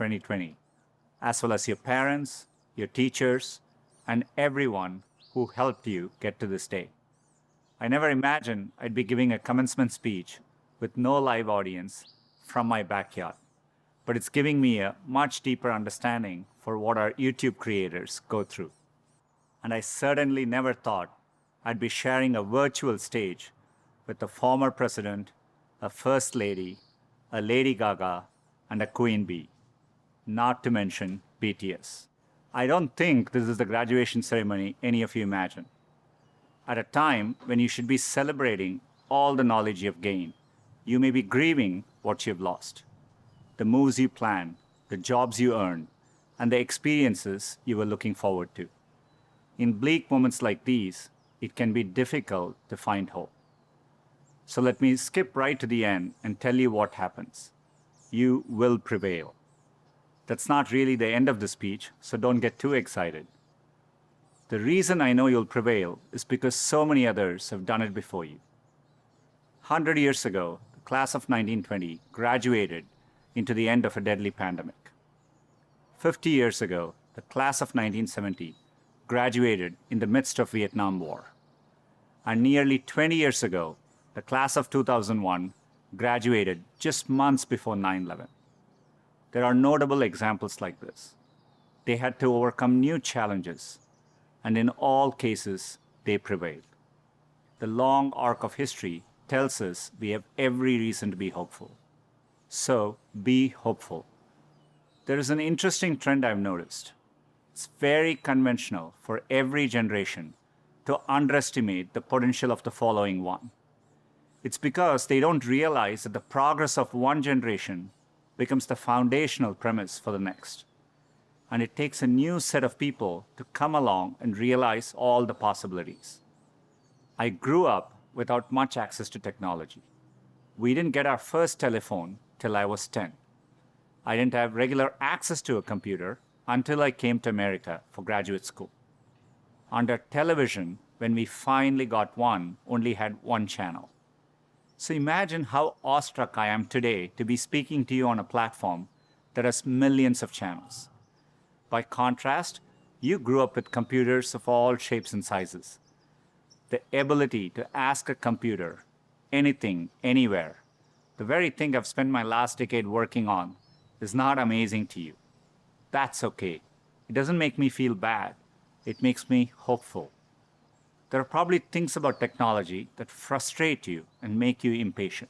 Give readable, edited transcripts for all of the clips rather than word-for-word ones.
2020, as well as your parents, your teachers, and everyone who helped you get to this day. I never imagined I'd be giving a commencement speech with no live audience from my backyard, but it's giving me a much deeper understanding for what our YouTube creators go through. And I certainly never thought I'd be sharing a virtual stage with a former president, a first lady, a Lady Gaga, and a Queen Bee, not to mention BTS. I don't think this is the graduation ceremony any of you imagine. At a time when you should be celebrating all the knowledge you've gained, you may be grieving what you've lost. The moves you planned, the jobs you earned, and the experiences you were looking forward to. In bleak moments like these, it can be difficult to find hope. So let me skip right to the end and tell you what happens. You will prevail. That's not really the end of the speech, so don't get too excited. The reason I know you'll prevail is because so many others have done it before you. 100 years ago, the class of 1920 graduated into the end of a deadly pandemic. 50 years ago, the class of 1970 graduated in the midst of Vietnam War. And nearly 20 years ago, the class of 2001 graduated just months before 9/11. There are notable examples like this. They had to overcome new challenges, and in all cases, they prevailed. The long arc of history tells us we have every reason to be hopeful. So be hopeful. There is an interesting trend I've noticed. It's very conventional for every generation to underestimate the potential of the following one. It's because they don't realize that the progress of one generation becomes the foundational premise for the next. And it takes a new set of people to come along and realize all the possibilities. I grew up without much access to technology. We didn't get our first telephone till I was 10. I didn't have regular access to a computer until I came to America for graduate school. Under television, when we finally got one, only had one channel. So imagine how awestruck I am today to be speaking to you on a platform that has millions of channels. By contrast, you grew up with computers of all shapes and sizes. The ability to ask a computer anything, anywhere, the very thing I've spent my last decade working on, is not amazing to you. That's okay. It doesn't make me feel bad. It makes me hopeful. There are probably things about technology that frustrate you and make you impatient.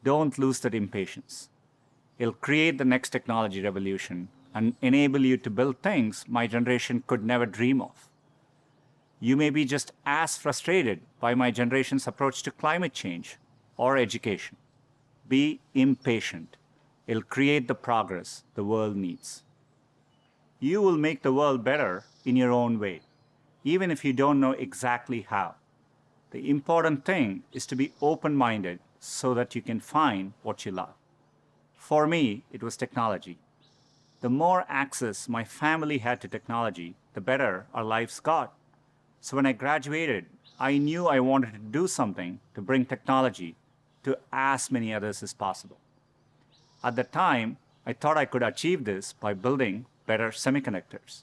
Don't lose that impatience. It'll create the next technology revolution and enable you to build things my generation could never dream of. You may be just as frustrated by my generation's approach to climate change or education. Be impatient. It'll create the progress the world needs. You will make the world better in your own way, even if you don't know exactly how. The important thing is to be open-minded so that you can find what you love. For me, it was technology. The more access my family had to technology, the better our lives got. So when I graduated, I knew I wanted to do something to bring technology to as many others as possible. At the time, I thought I could achieve this by building better semiconductors.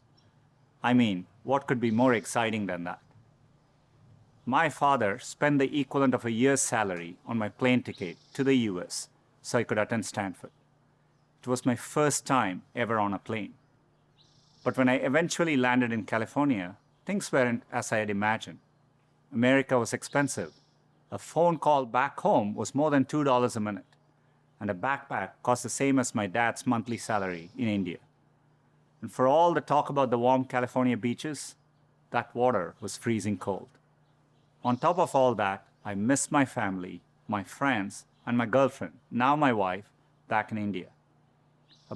I mean, what could be more exciting than that? My father spent the equivalent of a year's salary on my plane ticket to the US so I could attend Stanford. It was my first time ever on a plane. But when I eventually landed in California, things weren't as I had imagined. America was expensive. A phone call back home was more than $2 a minute, and a backpack cost the same as my dad's monthly salary in India. And for all the talk about the warm California beaches, that water was freezing cold. On top of all that, I missed my family, my friends, and my girlfriend, now my wife, back in India. A